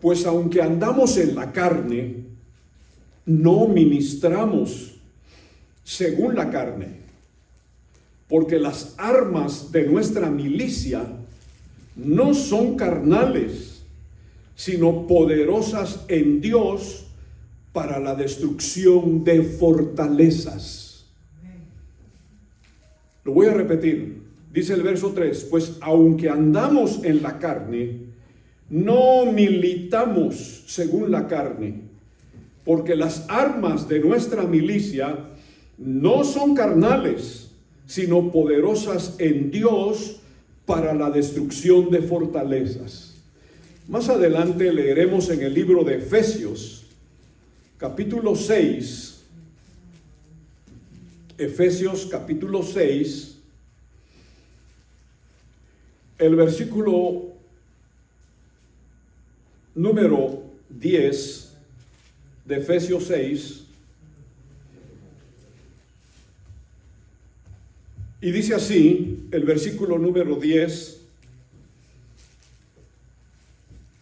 pues aunque andamos en la carne, no ministramos según la carne, porque las armas de nuestra milicia no son carnales, sino poderosas en Dios para la destrucción de fortalezas. Lo voy a repetir. Dice el verso 3, pues aunque andamos en la carne, no militamos según la carne, porque las armas de nuestra milicia no son carnales, sino poderosas en Dios para la destrucción de fortalezas. Más adelante leeremos en el libro de Efesios, capítulo 6, Efesios capítulo 6, el versículo número 10 de Efesios 6, y dice así, el versículo número 10,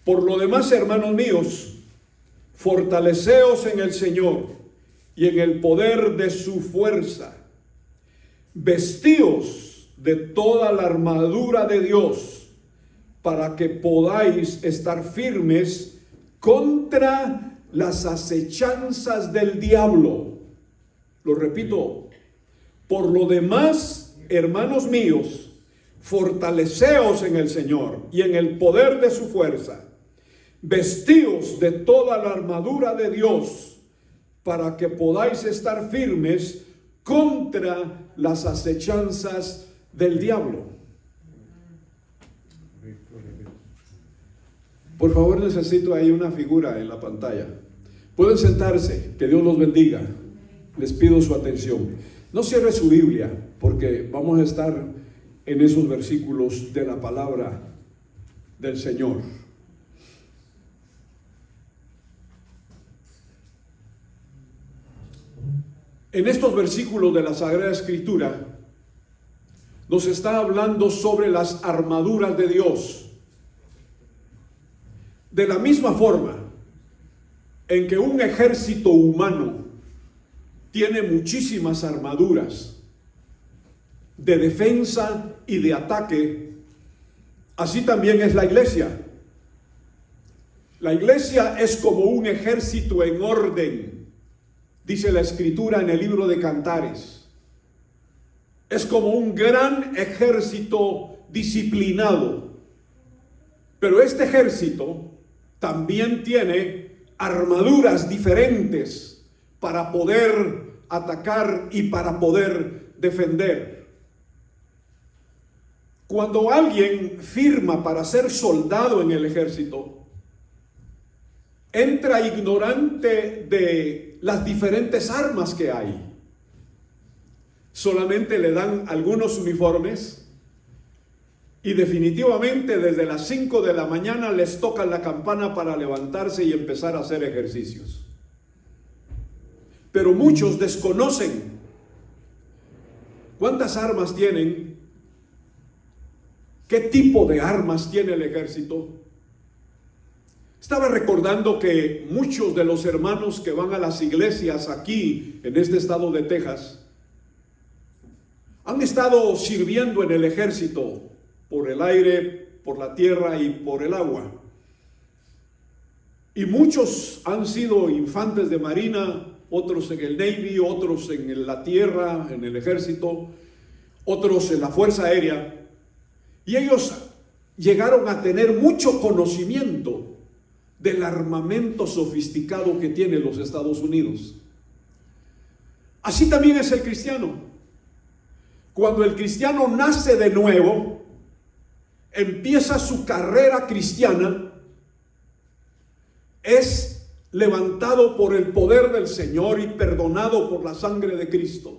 por lo demás, hermanos míos, fortaleceos en el Señor y en el poder de su fuerza, vestíos de toda la armadura de Dios, para que podáis estar firmes contra las acechanzas del diablo. Lo repito, por lo demás, hermanos míos, fortaleceos en el Señor y en el poder de su fuerza, vestíos de toda la armadura de Dios, para que podáis estar firmes contra las acechanzas del diablo. Por favor, necesito ahí una figura en la pantalla. Pueden sentarse, que Dios los bendiga. Les pido su atención. No cierre su Biblia, porque vamos a estar en esos versículos de la palabra del Señor. En estos versículos de la Sagrada Escritura nos está hablando sobre las armaduras de Dios. De la misma forma en que un ejército humano tiene muchísimas armaduras de defensa y de ataque, así también es la iglesia. La iglesia es como un ejército en orden, dice la Escritura en el libro de Cantares. Es como un gran ejército disciplinado. Pero este ejército también tiene armaduras diferentes para poder atacar y para poder defender. Cuando alguien firma para ser soldado en el ejército, entra ignorante de las diferentes armas que hay. Solamente le dan algunos uniformes y definitivamente desde las 5 de la mañana les tocan la campana para levantarse y empezar a hacer ejercicios. Pero muchos desconocen cuántas armas tienen, qué tipo de armas tiene el ejército. Estaba recordando que muchos de los hermanos que van a las iglesias aquí en este estado de Texas han estado sirviendo en el ejército por el aire, por la tierra y por el agua. Y muchos han sido infantes de marina, otros en el Navy, otros en la tierra, en el ejército, otros en la Fuerza Aérea. Y ellos llegaron a tener mucho conocimiento del armamento sofisticado que tiene los Estados Unidos. Así también es el cristiano. Cuando el cristiano nace de nuevo, empieza su carrera cristiana, es levantado por el poder del Señor y perdonado por la sangre de Cristo.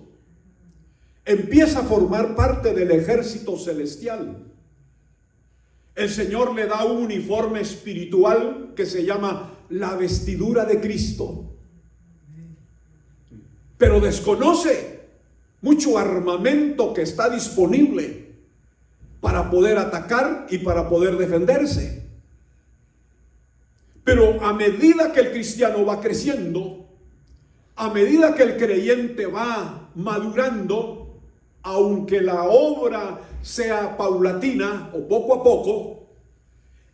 Empieza a formar parte del ejército celestial. El Señor le da un uniforme espiritual que se llama la vestidura de Cristo. Pero desconoce mucho armamento que está disponible para poder atacar y para poder defenderse. Pero a medida que el cristiano va creciendo, a medida que el creyente va madurando, aunque la obra sea paulatina o poco a poco,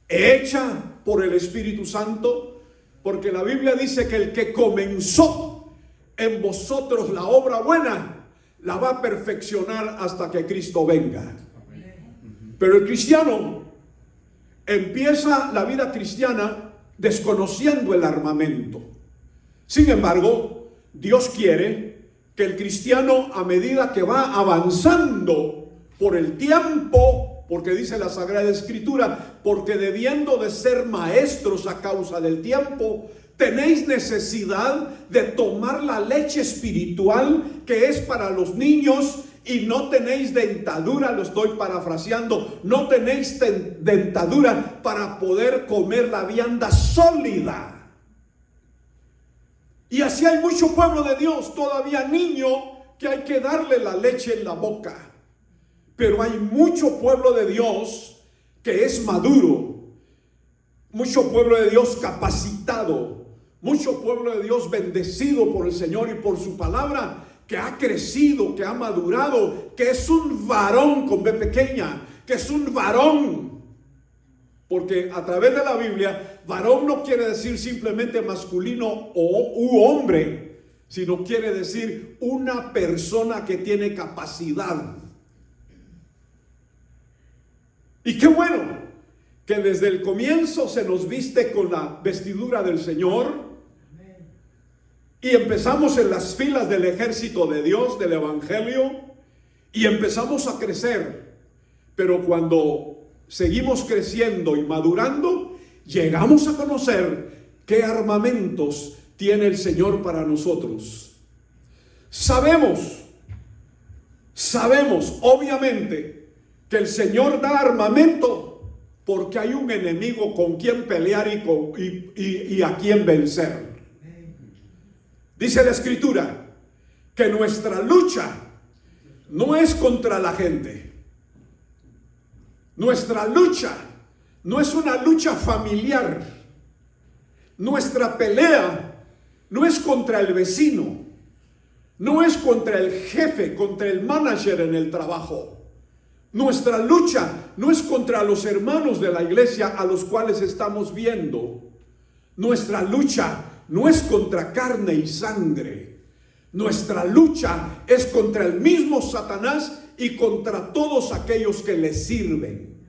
hecha por el Espíritu Santo, porque la Biblia dice que el que comenzó en vosotros la obra buena, la va a perfeccionar hasta que Cristo venga. Pero el cristiano empieza la vida cristiana desconociendo el armamento. Sin embargo, Dios quiere que el cristiano, a medida que va avanzando por el tiempo, porque dice la Sagrada Escritura, porque debiendo de ser maestros a causa del tiempo, tenéis necesidad de tomar la leche espiritual que es para los niños, y no tenéis dentadura, lo estoy parafraseando, no tenéis dentadura para poder comer la vianda sólida. Y así hay mucho pueblo de Dios, todavía niño, que hay que darle la leche en la boca. Pero hay mucho pueblo de Dios que es maduro, mucho pueblo de Dios capacitado, mucho pueblo de Dios bendecido por el Señor y por su palabra, que ha crecido, que ha madurado, que es un varón con B pequeña, que es un varón. Porque a través de la Biblia, varón no quiere decir simplemente masculino u hombre, sino quiere decir una persona que tiene capacidad. Y qué bueno que desde el comienzo se nos viste con la vestidura del Señor. Y empezamos en las filas del ejército de Dios, del Evangelio, y empezamos a crecer. Pero cuando seguimos creciendo y madurando, llegamos a conocer qué armamentos tiene el Señor para nosotros. Sabemos, obviamente, que el Señor da armamento porque hay un enemigo con quien pelear y a quien vencer. Dice la Escritura que nuestra lucha no es contra la gente. Nuestra lucha no es una lucha familiar. Nuestra pelea no es contra el vecino. No es contra el jefe, contra el manager en el trabajo. Nuestra lucha no es contra los hermanos de la iglesia a los cuales estamos viendo. Nuestra lucha no es contra carne y sangre. Nuestra lucha es contra el mismo Satanás y contra todos aquellos que le sirven.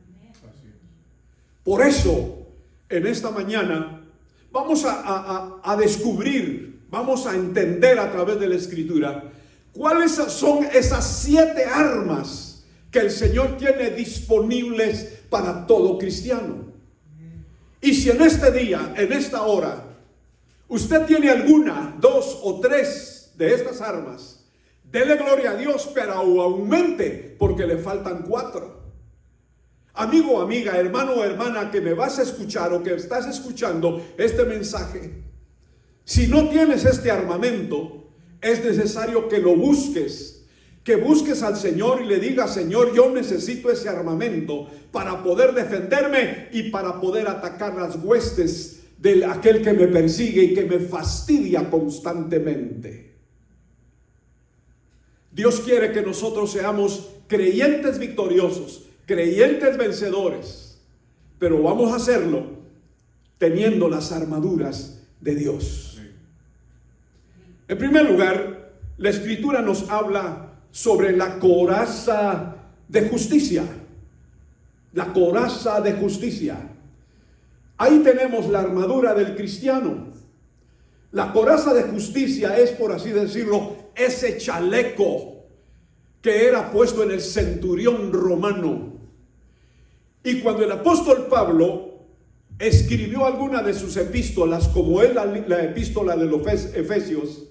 Por eso, en esta mañana, vamos a descubrir, vamos a entender a través de la Escritura cuáles son esas 7 armas que el Señor tiene disponibles para todo cristiano. Y si en este día, en esta hora, usted tiene alguna, 2 o 3 de estas armas, dele gloria a Dios, pero aumente, porque le faltan 4. Amigo o amiga, hermano o hermana que me vas a escuchar o que estás escuchando este mensaje, si no tienes este armamento, es necesario que lo busques, que busques al Señor y le digas: Señor, yo necesito ese armamento para poder defenderme y para poder atacar las huestes de aquel que me persigue y que me fastidia constantemente. Dios quiere que nosotros seamos creyentes victoriosos, creyentes vencedores, pero vamos a hacerlo teniendo las armaduras de Dios. En primer lugar, la Escritura nos habla sobre la coraza de justicia. La coraza de justicia. Ahí tenemos la armadura del cristiano. La coraza de justicia es, por así decirlo, ese chaleco que era puesto en el centurión romano. Y cuando el apóstol Pablo escribió alguna de sus epístolas, como es la epístola de los Efesios,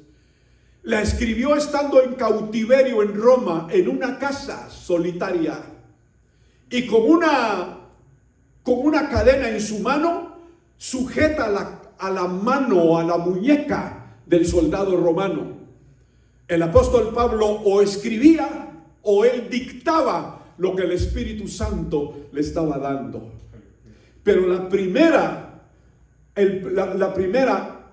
la escribió estando en cautiverio en Roma, en una casa solitaria, y con una cadena en su mano, sujeta a la mano, a la muñeca del soldado romano. El apóstol Pablo o escribía o él dictaba lo que el Espíritu Santo le estaba dando. Pero la primera la primera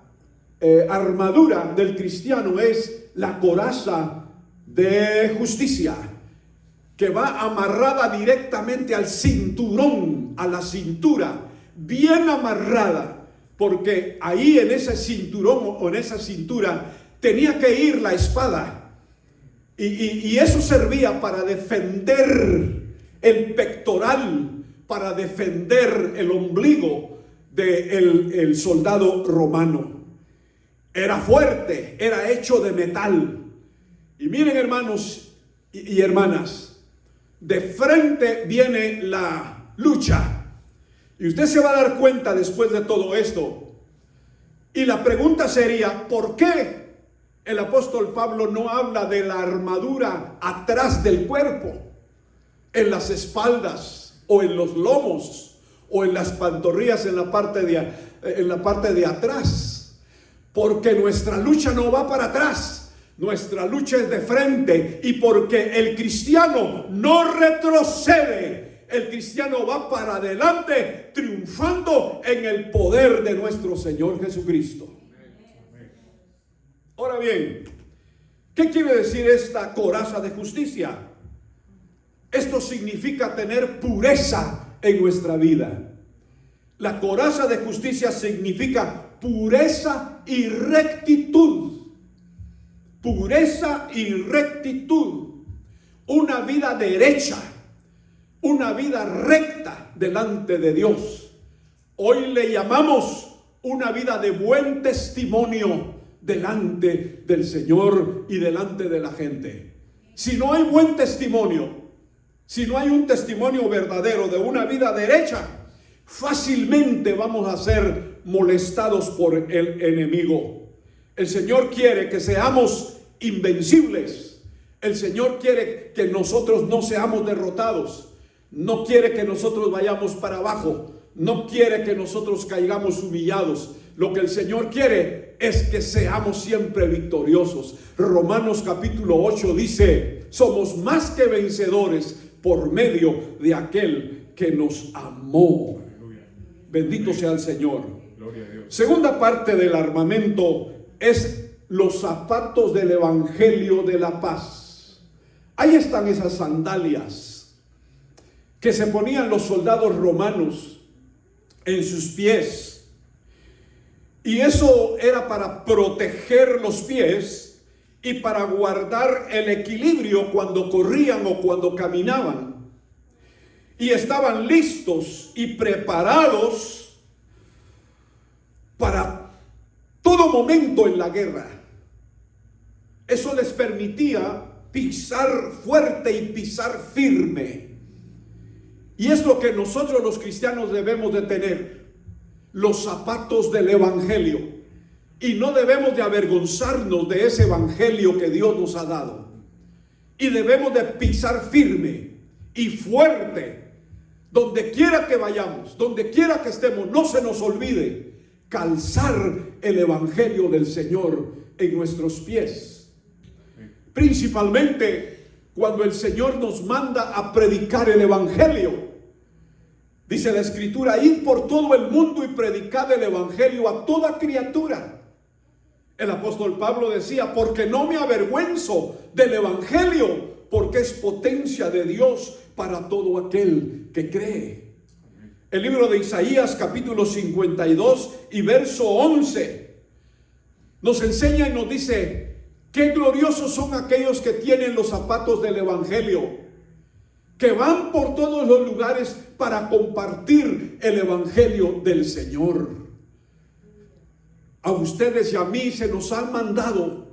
armadura del cristiano es la coraza de justicia, que va amarrada directamente al cinturón, a la cintura, bien amarrada, porque ahí en ese cinturón o en esa cintura tenía que ir la espada, y eso servía para defender el pectoral, para defender el ombligo del soldado romano. Era fuerte, era hecho de metal. Y miren, hermanos y hermanas, de frente viene la lucha. Y usted se va a dar cuenta después de todo esto. Y la pregunta sería, ¿por qué el apóstol Pablo no habla de la armadura atrás del cuerpo? En las espaldas, o en los lomos, o en las pantorrillas en la parte de atrás. Porque nuestra lucha no va para atrás, nuestra lucha es de frente. Y porque el cristiano no retrocede, el cristiano va para adelante, triunfando en el poder de nuestro Señor Jesucristo. Ahora bien, ¿qué quiere decir esta coraza de justicia? Esto significa tener pureza en nuestra vida. La coraza de justicia significa pureza y rectitud. Pureza y rectitud. Una vida derecha, una vida recta delante de Dios. Hoy le llamamos una vida de buen testimonio delante del Señor y delante de la gente. Si no hay buen testimonio, si no hay un testimonio verdadero de una vida derecha, fácilmente vamos a ser molestados por el enemigo. El Señor quiere que seamos invencibles. El Señor quiere que nosotros no seamos derrotados. No quiere que nosotros vayamos para abajo. No quiere que nosotros caigamos humillados. Lo que el Señor quiere es que seamos siempre victoriosos. Romanos capítulo 8 dice: somos más que vencedores por medio de aquel que nos amó. Bendito sea el Señor. Segunda parte del armamento es los zapatos del evangelio de la paz. Ahí están esas sandalias que se ponían los soldados romanos en sus pies. Y eso era para proteger los pies y para guardar el equilibrio cuando corrían o cuando caminaban. Y estaban listos y preparados para todo momento en la guerra. Eso les permitía pisar fuerte y pisar firme. Y es lo que nosotros los cristianos debemos de tener: los zapatos del evangelio. Y no debemos de avergonzarnos de ese evangelio que Dios nos ha dado. Y debemos de pisar firme y fuerte. Donde quiera que vayamos, donde quiera que estemos, no se nos olvide calzar el evangelio del Señor en nuestros pies. Principalmente cuando el Señor nos manda a predicar el evangelio. Dice la Escritura: id por todo el mundo y predicad el evangelio a toda criatura. El apóstol Pablo decía: porque no me avergüenzo del evangelio, porque es potencia de Dios para todo aquel que cree. El libro de Isaías capítulo 52 y verso 11 nos enseña y nos dice: qué gloriosos son aquellos que tienen los zapatos del evangelio, que van por todos los lugares para compartir el evangelio del Señor. A ustedes y a mí se nos han mandado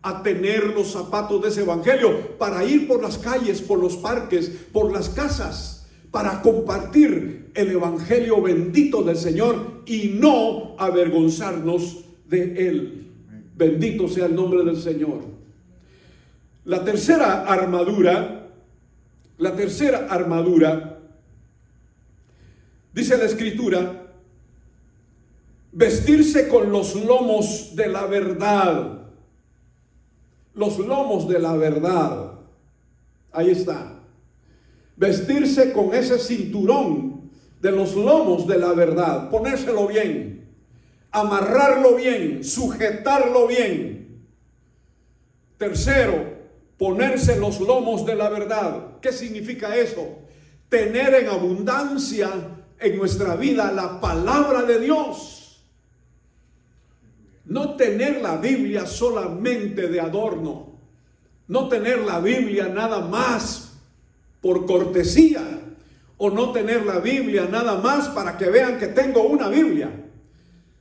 a tener los zapatos de ese evangelio para ir por las calles, por los parques, por las casas, para compartir el evangelio bendito del Señor y no avergonzarnos de él. Bendito sea el nombre del Señor. La tercera armadura, dice la Escritura: vestirse con los lomos de la verdad. Los lomos de la verdad. Ahí está. Vestirse con ese cinturón de los lomos de la verdad. Ponérselo bien. amarrarlo bien, sujetarlo bien. Tercero, ponerse los lomos de la verdad. ¿Qué significa eso? Tener en abundancia en nuestra vida la palabra de Dios. No tener la Biblia solamente de adorno. No tener la Biblia nada más por cortesía. O no tener la Biblia nada más para que vean que tengo una Biblia.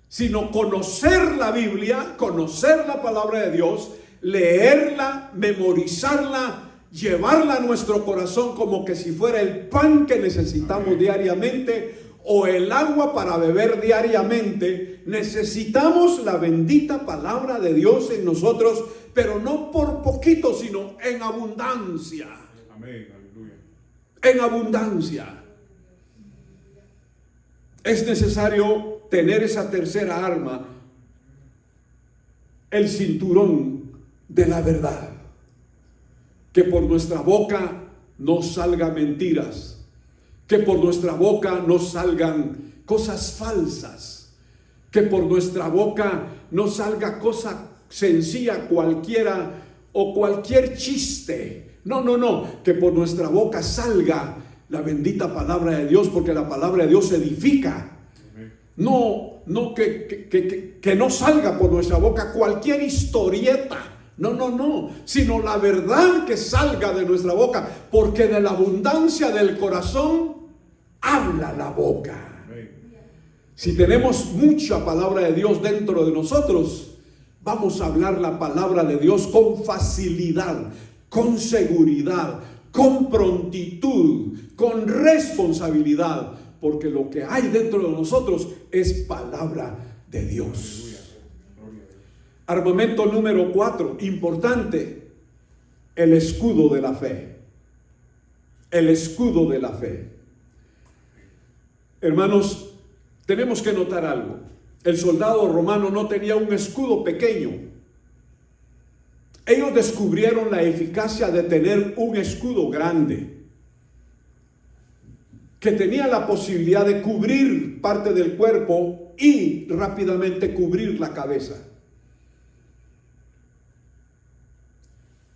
Sino conocer la Biblia, conocer la palabra de Dios, leerla, memorizarla, llevarla a nuestro corazón como que si fuera el pan que necesitamos diariamente o el agua para beber diariamente. Necesitamos la bendita palabra de Dios en nosotros, pero no por poquito, sino en abundancia. Amén, aleluya. En abundancia. Es necesario tener esa tercera arma, el cinturón de la verdad. Que por nuestra boca no salgan mentiras, que por nuestra boca no salgan cosas falsas, que por nuestra boca no salga cosa sencilla cualquiera o cualquier chiste. No, que por nuestra boca salga la bendita palabra de Dios, porque la palabra de Dios edifica. No que no salga por nuestra boca cualquier historieta. No, sino la verdad que salga de nuestra boca, porque de la abundancia del corazón habla la boca. Si tenemos mucha palabra de Dios dentro de nosotros, vamos a hablar la palabra de Dios con facilidad, con seguridad, con prontitud, con responsabilidad, porque lo que hay dentro de nosotros es palabra de Dios. Armamento número 4, importante, el escudo de la fe. El escudo de la fe. Hermanos, tenemos que notar algo. El soldado romano no tenía un escudo pequeño. Ellos descubrieron la eficacia de tener un escudo grande, que tenía la posibilidad de cubrir parte del cuerpo y rápidamente cubrir la cabeza.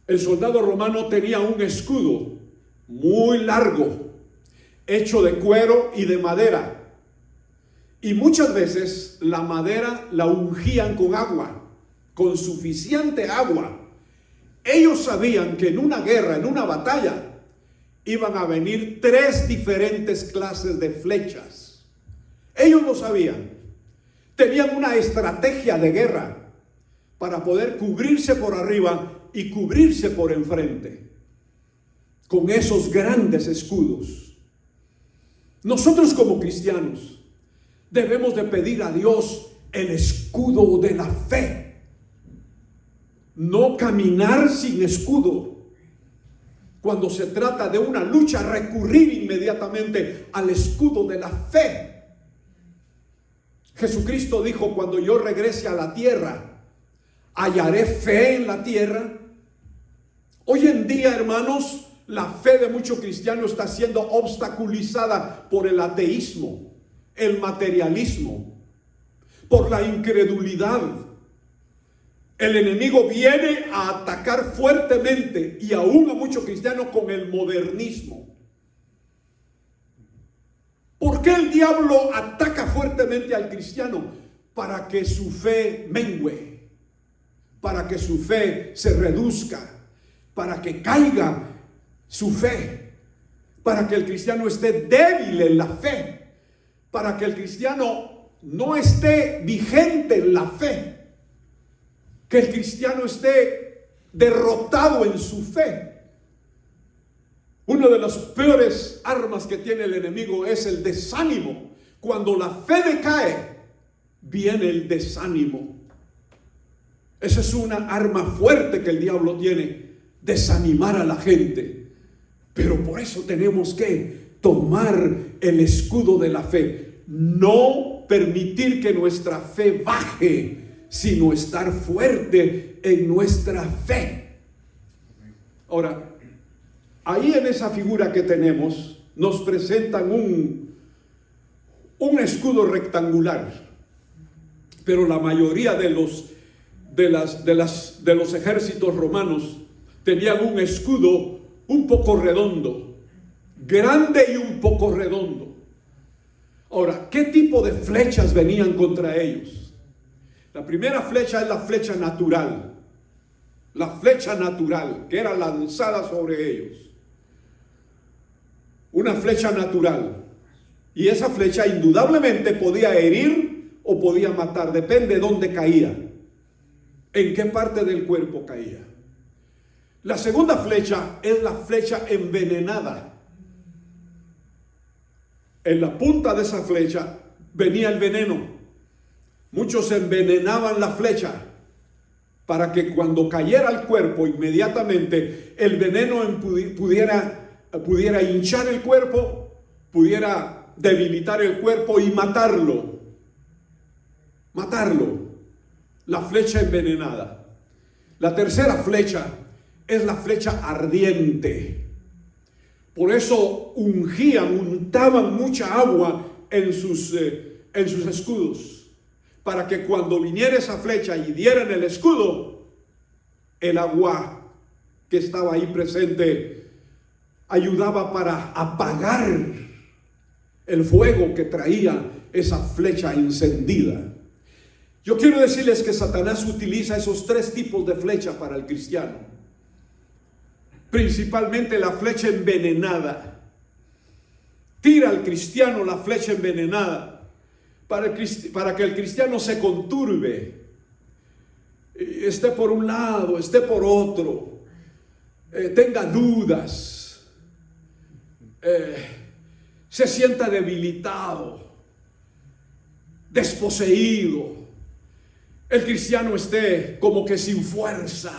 El soldado romano tenía un escudo muy largo, hecho de cuero y de madera. Y muchas veces la madera la ungían con agua, con suficiente agua. Ellos sabían que en una guerra, en una batalla, iban a venir 3 diferentes clases de flechas. Ellos lo sabían. Tenían una estrategia de guerra para poder cubrirse por arriba y cubrirse por enfrente con esos grandes escudos. Nosotros como cristianos debemos de pedir a Dios el escudo de la fe, no caminar sin escudo. Cuando se trata de una lucha, recurrir inmediatamente al escudo de la fe. Jesucristo dijo: cuando yo regrese a la tierra, ¿hallaré fe en la tierra? Hoy en día, hermanos, la fe de muchos cristianos está siendo obstaculizada por el ateísmo, el materialismo, por la incredulidad. El enemigo viene a atacar fuertemente y aún a muchos cristianos con el modernismo. ¿Por qué el diablo ataca fuertemente al cristiano? Para que su fe mengüe, para que su fe se reduzca, para que caiga su fe, para que el cristiano esté débil en la fe, para que el cristiano no esté vigente en la fe, que el cristiano esté derrotado en su fe. Una de las peores armas que tiene el enemigo es el desánimo. Cuando la fe decae, viene el desánimo. Esa es una arma fuerte que el diablo tiene, desanimar a la gente. Pero por eso tenemos que tomar el escudo de la fe. No permitir que nuestra fe baje, sino estar fuerte en nuestra fe. Ahora, ahí en esa figura que tenemos, nos presentan un escudo rectangular. Pero la mayoría de los ejércitos romanos tenían un escudo un poco redondo, grande y un poco redondo. Ahora, ¿qué tipo de flechas venían contra ellos? La primera flecha es la flecha natural. La flecha natural que era lanzada sobre ellos. Una flecha natural. Y esa flecha indudablemente podía herir o podía matar. Depende de dónde caía. En qué parte del cuerpo caía. La segunda flecha es la flecha envenenada. En la punta de esa flecha venía el veneno. Muchos envenenaban la flecha para que cuando cayera al cuerpo inmediatamente el veneno pudiera hinchar el cuerpo, pudiera debilitar el cuerpo y matarlo. La flecha envenenada. La tercera flecha es la flecha ardiente. Por eso untaban mucha agua en sus escudos, para que cuando viniera esa flecha y diera en el escudo, el agua que estaba ahí presente ayudaba para apagar el fuego que traía esa flecha encendida. Yo quiero decirles que Satanás utiliza esos tres tipos de flecha para el cristiano. Principalmente la flecha envenenada. Tira al cristiano la flecha envenenada para que el cristiano se conturbe, esté por un lado, esté por otro, tenga dudas, se sienta debilitado, desposeído. El cristiano esté como que sin fuerza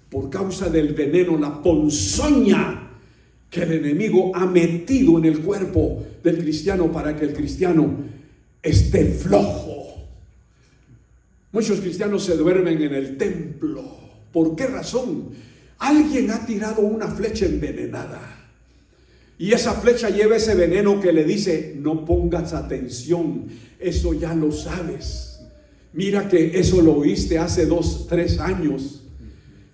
por causa del veneno, la ponzoña que el enemigo ha metido en el cuerpo del cristiano para que el cristiano esté flojo. Muchos cristianos se duermen en el templo. ¿Por qué razón? Alguien ha tirado una flecha envenenada. Y esa flecha lleva ese veneno que le dice: no pongas atención, eso ya lo sabes. Mira que eso lo oíste hace 2, 3 años.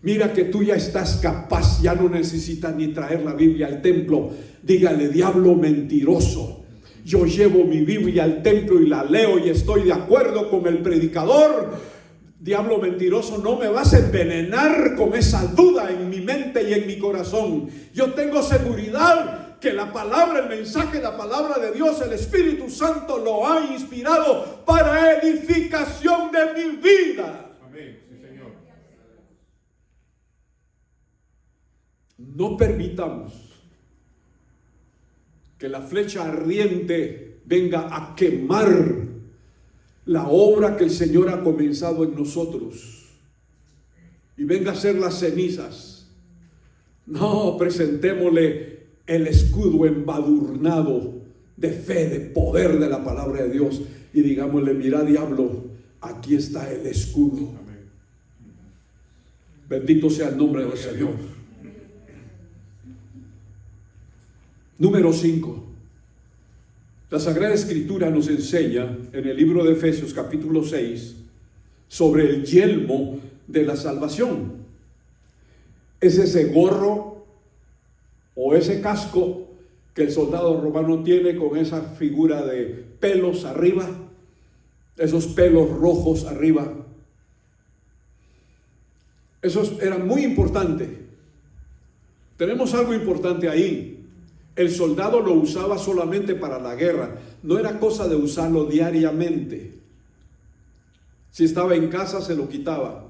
Mira que tú ya estás capaz, ya no necesitas ni traer la Biblia al templo. Dígale: diablo mentiroso, yo llevo mi Biblia al templo y la leo y estoy de acuerdo con el predicador. Diablo mentiroso, no me vas a envenenar con esa duda en mi mente y en mi corazón. Yo tengo seguridad que la palabra, el mensaje, la palabra de Dios, el Espíritu Santo lo ha inspirado para edificación de mi vida. Amén, sí, Señor. No permitamos que la flecha ardiente venga a quemar la obra que el Señor ha comenzado en nosotros y venga a ser las cenizas. No, presentémosle el escudo embadurnado de fe, de poder de la palabra de Dios y digámosle: mira, diablo, aquí está el escudo. Amén. Bendito sea el nombre del Señor. Número 5. La Sagrada Escritura nos enseña en el libro de Efesios capítulo 6 sobre el yelmo de la salvación. Es ese gorro o ese casco que el soldado romano tiene con esa figura de pelos arriba, esos pelos rojos arriba. Eso era muy importante. Tenemos algo importante ahí. El soldado lo usaba solamente para la guerra, no era cosa de usarlo diariamente. Si estaba en casa se lo quitaba,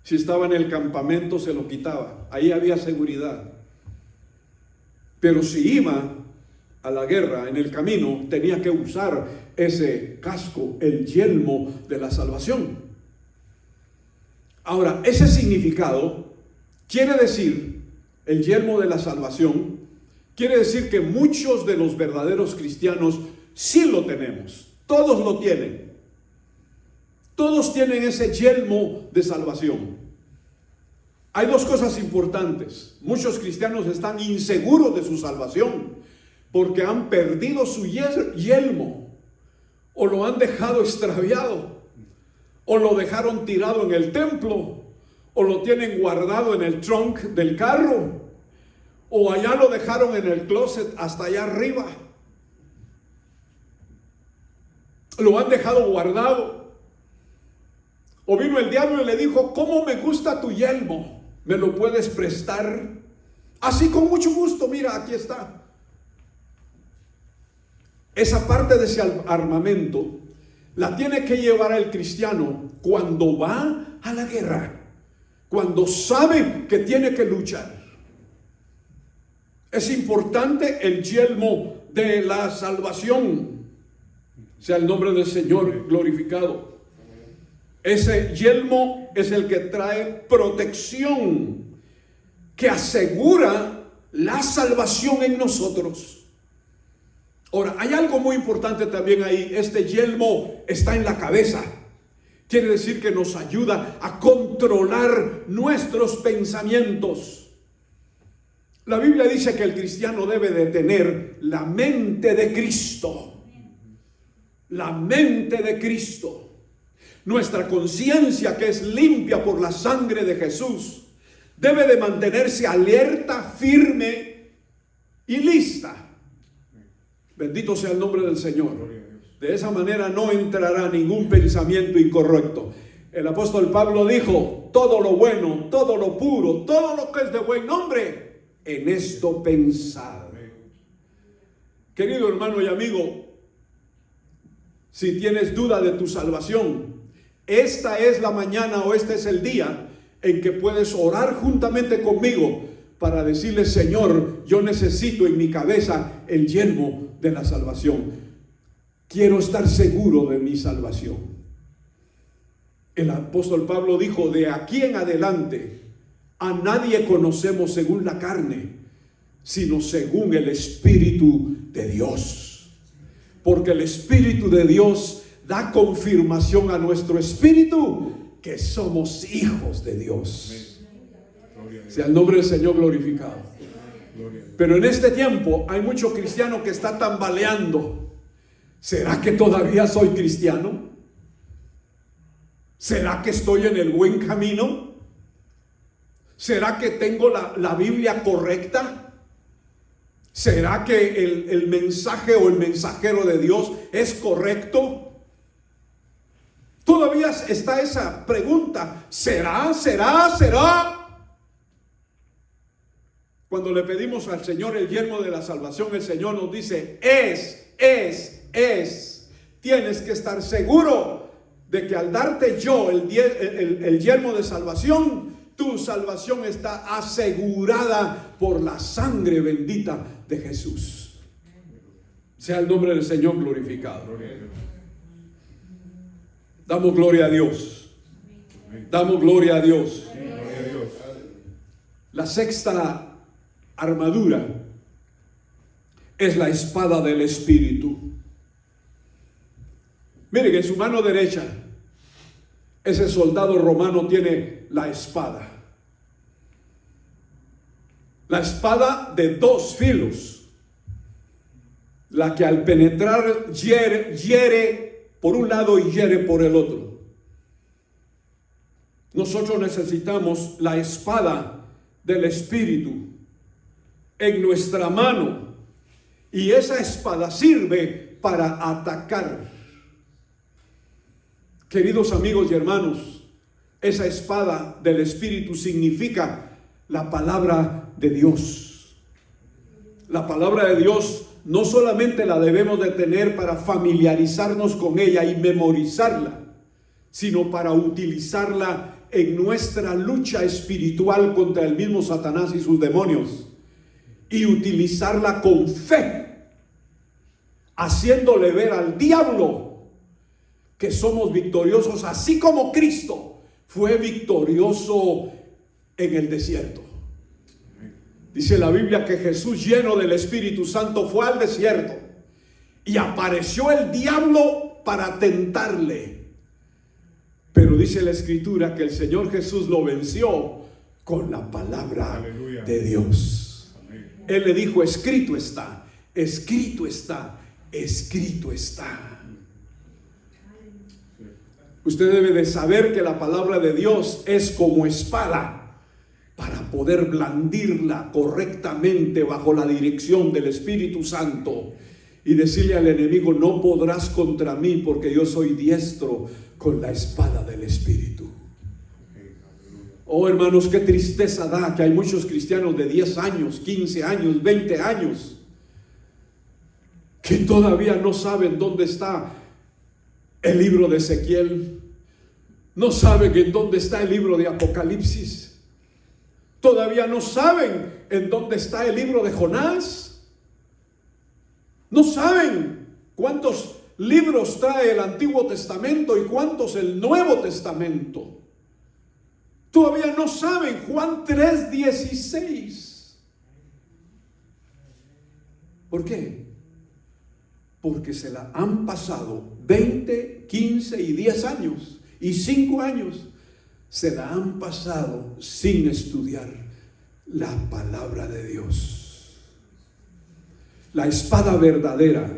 si estaba en el campamento se lo quitaba, ahí había seguridad. Pero si iba a la guerra, en el camino tenía que usar ese casco, el yelmo de la salvación. Ahora, ese significado quiere decir, el yelmo de la salvación, quiere decir que muchos de los verdaderos cristianos sí lo tenemos. Todos lo tienen. Todos tienen ese yelmo de salvación. Hay dos cosas importantes. Muchos cristianos están inseguros de su salvación porque han perdido su yelmo o lo han dejado extraviado, o lo dejaron tirado en el templo, o lo tienen guardado en el trunk del carro, o allá lo dejaron en el closet hasta allá arriba. Lo han dejado guardado. O vino el diablo y le dijo: ¿cómo me gusta tu yelmo? ¿Me lo puedes prestar? Así, con mucho gusto, mira, aquí está. Esa parte de ese armamento la tiene que llevar el cristiano cuando va a la guerra, cuando sabe que tiene que luchar. Es importante el yelmo de la salvación. Sea el nombre del Señor glorificado. Ese yelmo es el que trae protección, que asegura la salvación en nosotros. Ahora, hay algo muy importante también ahí. Este yelmo está en la cabeza. Quiere decir que nos ayuda a controlar nuestros pensamientos. La Biblia dice que el cristiano debe de tener la mente de Cristo. La mente de Cristo. Nuestra conciencia, que es limpia por la sangre de Jesús, debe de mantenerse alerta, firme y lista. Bendito sea el nombre del Señor. De esa manera no entrará ningún pensamiento incorrecto. El apóstol Pablo dijo: todo lo bueno, todo lo puro, todo lo que es de buen nombre, en esto pensad. Querido hermano y amigo, si tienes duda de tu salvación, esta es la mañana o este es el día en que puedes orar juntamente conmigo para decirle: Señor, yo necesito en mi cabeza el yelmo de la salvación. Quiero estar seguro de mi salvación. El apóstol Pablo dijo: de aquí en adelante a nadie conocemos según la carne, sino según el Espíritu de Dios. Porque el Espíritu de Dios da confirmación a nuestro espíritu que somos hijos de Dios. Sea el nombre del Señor glorificado. Pero en este tiempo hay mucho cristiano que está tambaleando. ¿Será que todavía soy cristiano? ¿Será que estoy en el buen camino? ¿Será que tengo la Biblia correcta? ¿Será que el mensaje o el mensajero de Dios es correcto? Todavía está esa pregunta: ¿será? Cuando le pedimos al Señor el yelmo de la salvación, el Señor nos dice: es. Tienes que estar seguro de que al darte yo el yelmo de salvación, tu salvación está asegurada por la sangre bendita de Jesús. Sea el nombre del Señor glorificado. Damos gloria a Dios. Damos gloria a Dios. La sexta armadura es la espada del Espíritu. Miren, en su mano derecha, ese soldado romano tiene la espada. La espada de dos filos, la que al penetrar hiere por un lado y hiere por el otro. Nosotros necesitamos la espada del Espíritu en nuestra mano, y esa espada sirve para atacar. Queridos amigos y hermanos, esa espada del Espíritu significa la palabra de Dios. La palabra de Dios no solamente la debemos de tener para familiarizarnos con ella y memorizarla, sino para utilizarla en nuestra lucha espiritual contra el mismo Satanás y sus demonios, y utilizarla con fe, haciéndole ver al diablo que somos victoriosos, así como Cristo fue victorioso en el desierto. Dice la Biblia que Jesús, lleno del Espíritu Santo, fue al desierto y apareció el diablo para tentarle. Pero dice la Escritura que el Señor Jesús lo venció con la palabra de Dios. Él le dijo: escrito está, escrito está, escrito está. Usted debe de saber que la palabra de Dios es como espada para poder blandirla correctamente bajo la dirección del Espíritu Santo y decirle al enemigo: no podrás contra mí, porque yo soy diestro con la espada del Espíritu. Oh, hermanos, qué tristeza da que hay muchos cristianos de 10 años, 15 años, 20 años que todavía no saben dónde está el libro de Ezequiel, no saben en dónde está el libro de Apocalipsis, todavía no saben en dónde está el libro de Jonás, no saben cuántos libros trae el Antiguo Testamento y cuántos el Nuevo Testamento. Todavía no saben Juan 3:16. ¿Por qué? Porque se la han pasado 20, 15 y 10 años y 5 años. Se la han pasado sin estudiar la palabra de Dios. La espada verdadera,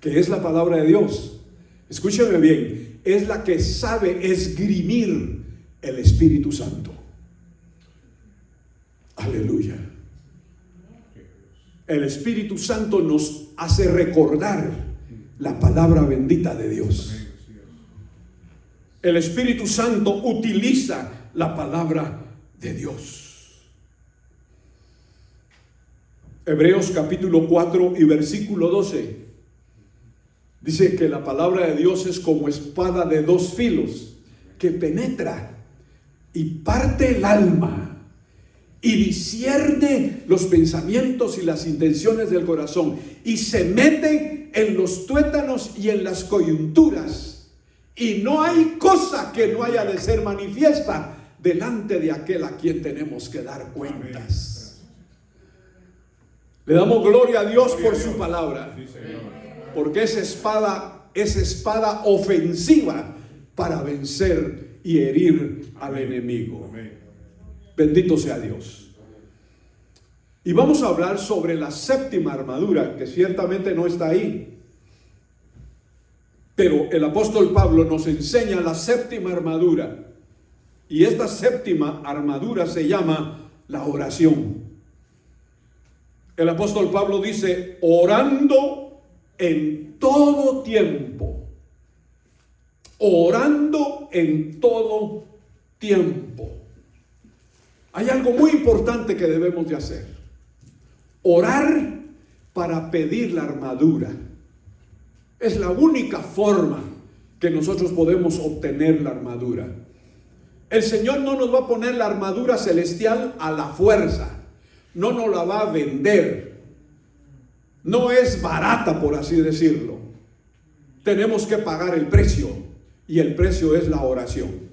que es la palabra de Dios, escúcheme bien, es la que sabe esgrimir el Espíritu Santo. Aleluya. El Espíritu Santo nos hace recordar la palabra bendita de Dios. El Espíritu Santo utiliza la palabra de Dios. Hebreos capítulo 4 y versículo 12 dice que la palabra de Dios es como espada de dos filos, que penetra y parte el alma y discierne los pensamientos y las intenciones del corazón, y se mete en los tuétanos y en las coyunturas, y no hay cosa que no haya de ser manifiesta delante de aquel a quien tenemos que dar cuentas. Le damos gloria a Dios por su palabra, porque es espada ofensiva para vencer y herir al enemigo. Bendito sea Dios. Y vamos a hablar sobre la séptima armadura, que ciertamente no está ahí, pero el apóstol Pablo nos enseña la séptima armadura, y esta séptima armadura se llama la oración. El apóstol Pablo dice: orando en todo tiempo. Orando en todo tiempo. Hay algo muy importante que debemos de hacer: orar para pedir la armadura. Es la única forma que nosotros podemos obtener la armadura. El Señor no nos va a poner la armadura celestial a la fuerza, no nos la va a vender, no es barata, por así decirlo. Tenemos que pagar el precio, y el precio es la oración.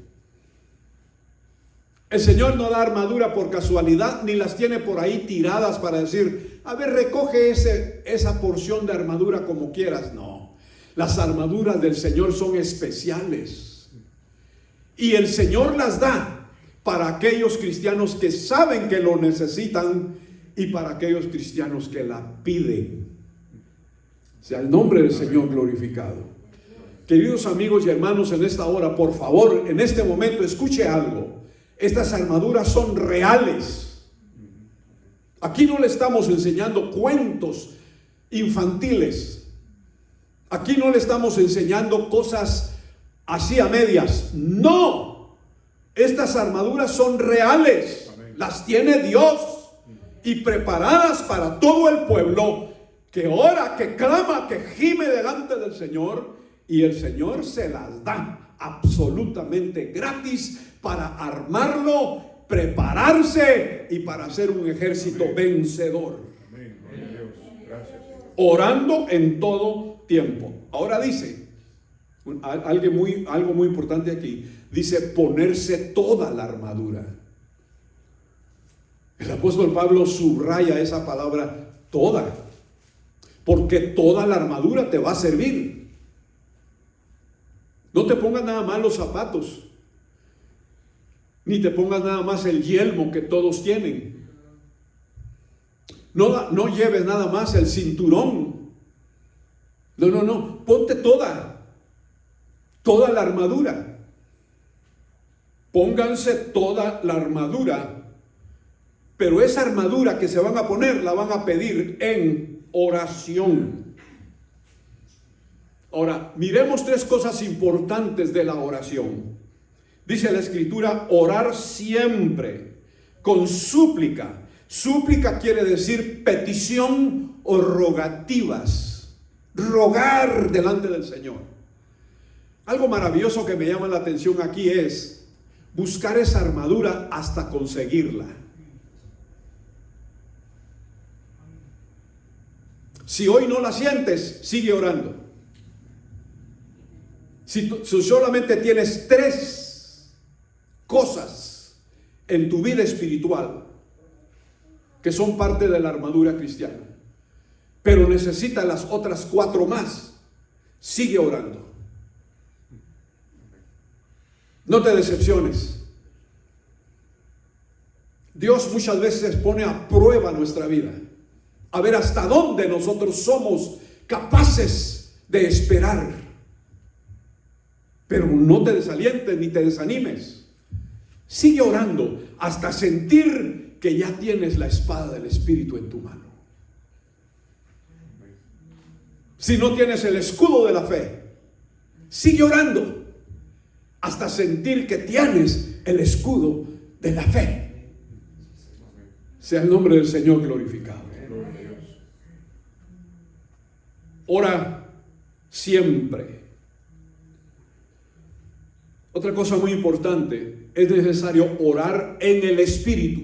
El Señor no da armadura por casualidad, ni las tiene por ahí tiradas para decir: a ver, recoge esa porción de armadura como quieras. No, las armaduras del Señor son especiales, y el Señor las da para aquellos cristianos que saben que lo necesitan, y para aquellos cristianos que la piden. Sea el nombre del Señor glorificado. Queridos amigos y hermanos, en esta hora, por favor, en este momento, escuche algo. Estas armaduras son reales. Aquí no le estamos enseñando cuentos infantiles. Aquí no le estamos enseñando cosas así a medias. No, estas armaduras son reales. Las tiene Dios, y preparadas para todo el pueblo que ora, que clama, que gime delante del Señor, y el Señor se las da absolutamente gratis para armarlo, prepararse y para ser un ejército vencedor. Orando en todo tiempo. Ahora dice algo muy importante aquí. Dice: ponerse toda la armadura. El apóstol Pablo subraya esa palabra toda, porque toda la armadura te va a servir. No te pongas nada más los zapatos, ni te pongas nada más el yelmo que todos tienen. No lleves nada más el cinturón. No, ponte toda. toda la armadura. Pónganse toda la armadura, pero esa armadura que se van a poner la van a pedir en oración. Ahora, miremos tres cosas importantes de la oración. Dice la Escritura, orar siempre con súplica. Súplica quiere decir petición o rogativas. Rogar delante del Señor. Algo maravilloso que me llama la atención aquí es buscar esa armadura hasta conseguirla. Si hoy no la sientes, sigue orando. Si solamente tienes tres cosas en tu vida espiritual que son parte de la armadura cristiana, pero necesitas las otras 4 más, sigue orando. No te decepciones. Dios muchas veces pone a prueba nuestra vida, a ver hasta dónde nosotros somos capaces de esperar. Pero no te desalientes ni te desanimes. Sigue orando hasta sentir que ya tienes la espada del Espíritu en tu mano. Si no tienes el escudo de la fe, sigue orando hasta sentir que tienes el escudo de la fe. Sea el nombre del Señor glorificado. Ora siempre. Otra cosa muy importante, es necesario orar en el Espíritu.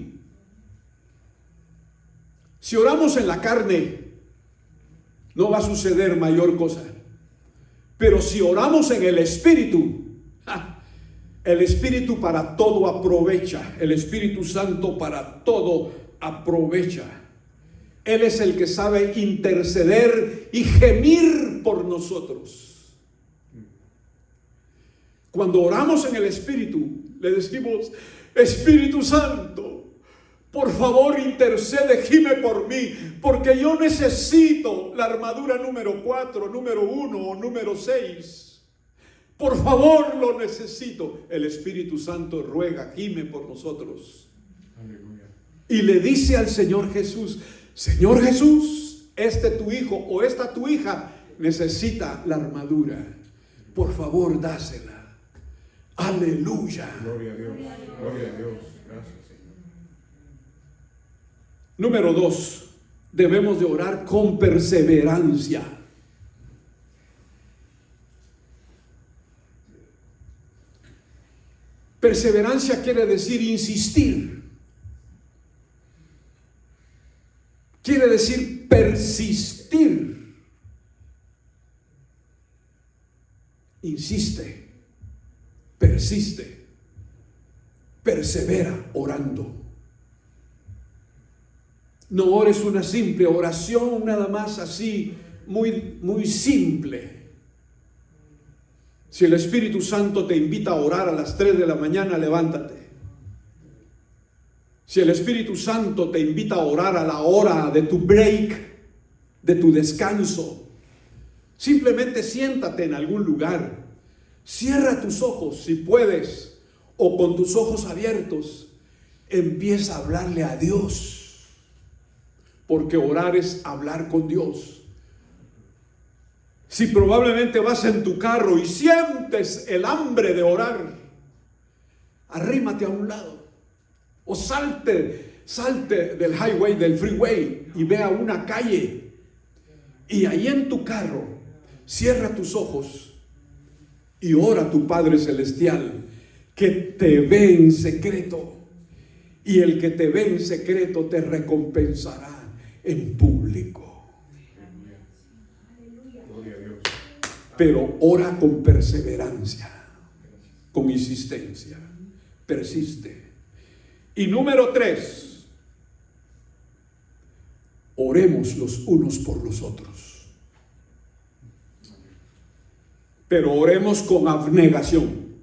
Si oramos en la carne, no va a suceder mayor cosa. Pero si oramos en el Espíritu, el Espíritu para todo aprovecha. El Espíritu Santo para todo aprovecha. Él es el que sabe interceder y gemir por nosotros. Cuando oramos en el Espíritu, le decimos: Espíritu Santo, por favor intercede, gime por mí, porque yo necesito la armadura número 4, número 1 o número 6. Por favor, lo necesito. El Espíritu Santo ruega, gime por nosotros. Aleluya. Y le dice al Señor Jesús: Señor Jesús, este tu hijo o esta tu hija necesita la armadura. Por favor, dásela. Aleluya. Gloria a Dios. Gloria a Dios. Gracias, Señor. Número 2. Debemos de orar con perseverancia. Perseverancia quiere decir insistir. Quiere decir persistir. Insiste, persiste, persevera orando. No ores una simple oración nada más así, muy simple. Si el Espíritu Santo te invita a orar a las 3 de la mañana, levántate. Si el Espíritu Santo te invita a orar a la hora de tu break, de tu descanso, simplemente siéntate en algún lugar. Cierra tus ojos si puedes, o con tus ojos abiertos, empieza a hablarle a Dios. Porque orar es hablar con Dios. Si probablemente vas en tu carro y sientes el hambre de orar, arrímate a un lado. O salte del highway, del freeway, y ve a una calle. Y ahí en tu carro, cierra tus ojos y ora a tu Padre Celestial, que te ve en secreto. Y el que te ve en secreto te recompensará en público. Pero ora con perseverancia, con insistencia, persiste. Y número 3, oremos los unos por los otros. Pero oremos con abnegación.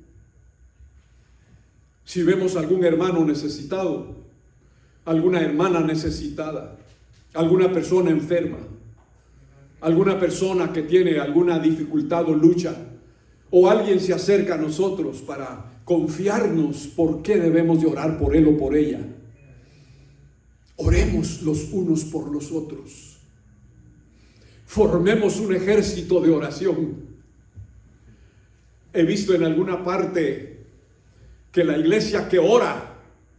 Si vemos algún hermano necesitado, alguna hermana necesitada, alguna persona enferma, alguna persona que tiene alguna dificultad o lucha, o alguien se acerca a nosotros para confiarnos por qué debemos de orar por él o por ella, oremos los unos por los otros. Formemos un ejército de oración. He visto en alguna parte que la iglesia que ora,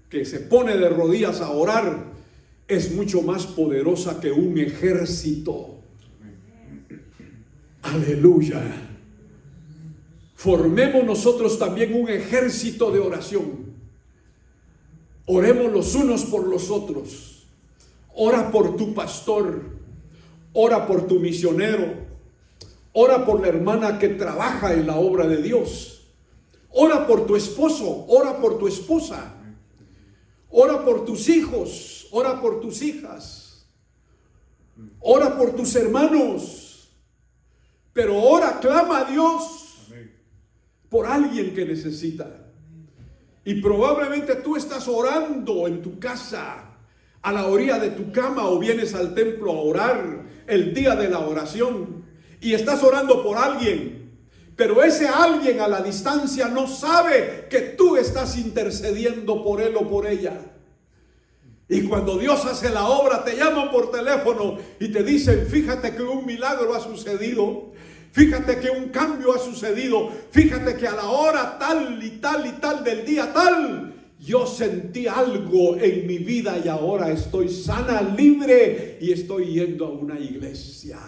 que se pone de rodillas a orar, es mucho más poderosa que un ejército. Aleluya. Formemos nosotros también un ejército de oración. Oremos los unos por los otros. Ora por tu pastor, ora por tu misionero, ora por la hermana que trabaja en la obra de Dios, ora por tu esposo, ora por tu esposa, ora por tus hijos, ora por tus hijas, ora por tus hermanos, pero ora, clama a Dios por alguien que necesita. Y probablemente tú estás orando en tu casa, a la orilla de tu cama, o vienes al templo a orar el día de la oración y estás orando por alguien, pero ese alguien a la distancia no sabe que tú estás intercediendo por él o por ella. Y cuando Dios hace la obra, te llaman por teléfono y te dicen: fíjate que un milagro ha sucedido, fíjate que un cambio ha sucedido, fíjate que a la hora tal y tal y tal del día tal, yo sentí algo en mi vida y ahora estoy sana, libre y estoy yendo a una iglesia.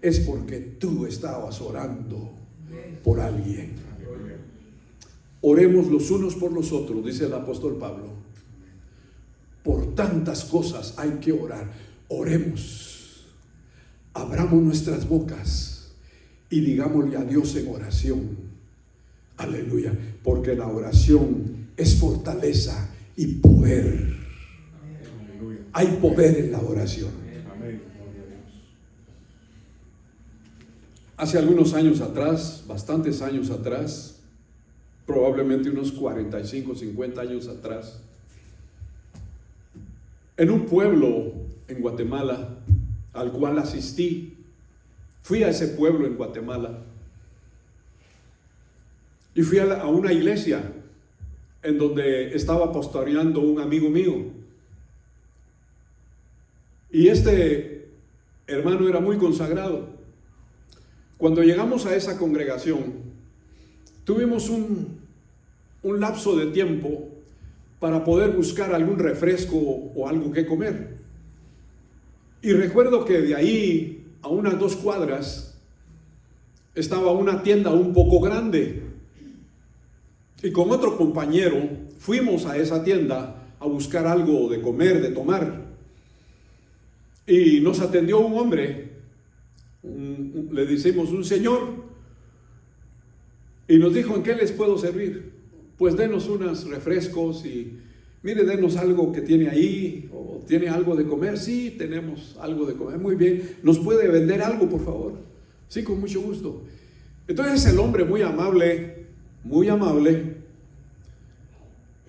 Es porque tú estabas orando por alguien. Oremos los unos por los otros, dice el apóstol Pablo. Por tantas cosas hay que orar. Oremos. Abramos nuestras bocas y digámosle a Dios en oración. Aleluya, porque la oración es fortaleza y poder. Hay poder en la oración. Hace algunos años atrás, bastantes años atrás, probablemente unos 45, 50 años atrás, en un pueblo en Guatemala al cual asistí, fui a ese pueblo en Guatemala. Y fui a una iglesia en donde estaba pastoreando un amigo mío. Y este hermano era muy consagrado. Cuando llegamos a esa congregación, tuvimos un lapso de tiempo para poder buscar algún refresco o algo que comer. Y recuerdo que de ahí a unas 2 cuadras estaba una tienda un poco grande. Y con otro compañero fuimos a esa tienda a buscar algo de comer, de tomar. Y nos atendió un hombre, le decimos un señor, y nos dijo: ¿en qué les puedo servir? Pues denos unos refrescos y mire, denos algo que tiene ahí, o tiene algo de comer. Sí, tenemos algo de comer. Muy bien, ¿nos puede vender algo, por favor? Sí, con mucho gusto. Entonces el hombre muy amable,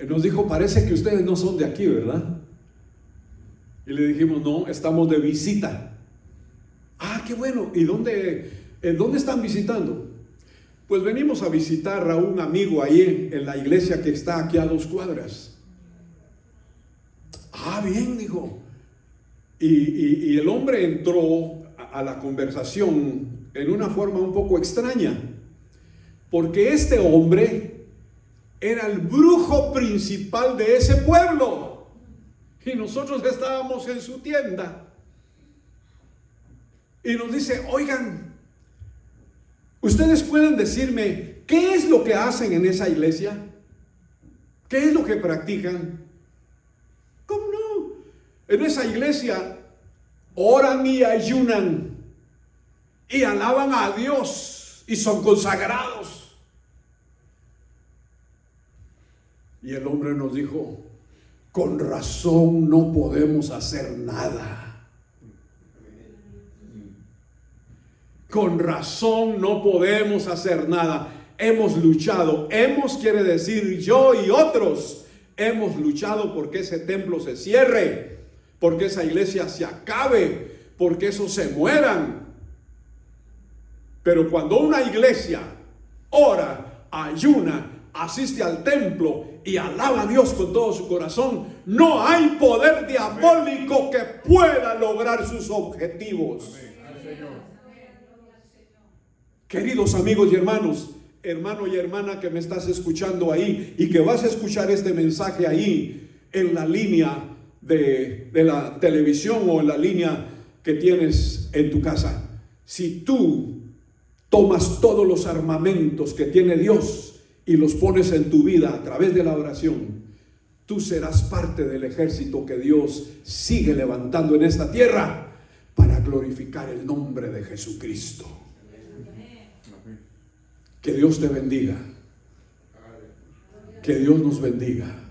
nos dijo: parece que ustedes no son de aquí, ¿verdad? Y le dijimos: no, estamos de visita. Ah, qué bueno. ¿Y dónde están visitando? Pues venimos a visitar a un amigo ahí en la iglesia que está aquí a 2 cuadras. Ah, bien, dijo. Y el hombre entró a la conversación en una forma un poco extraña, porque este hombre era el brujo principal de ese pueblo y nosotros estábamos en su tienda. Y nos dice: oigan, ¿ustedes pueden decirme qué es lo que hacen en esa iglesia? ¿Qué es lo que practican? ¿Cómo no? En esa iglesia oran y ayunan y alaban a Dios y son consagrados. Y el hombre nos dijo: con razón no podemos hacer nada. Con razón no podemos hacer nada. Hemos luchado. Hemos quiere decir yo y otros. Hemos luchado porque ese templo se cierre, porque esa iglesia se acabe, porque esos se mueran. Pero cuando una iglesia ora, ayuna, asiste al templo y alaba a Dios con todo su corazón, no hay poder diabólico que pueda lograr sus objetivos. Queridos amigos y hermanos, hermano y hermana que me estás escuchando ahí y que vas a escuchar este mensaje ahí en la línea de la televisión o en la línea que tienes en tu casa, si tú tomas todos los armamentos que tiene Dios y los pones en tu vida a través de la oración, tú serás parte del ejército que Dios sigue levantando en esta tierra para glorificar el nombre de Jesucristo. Que Dios te bendiga. Que Dios nos bendiga.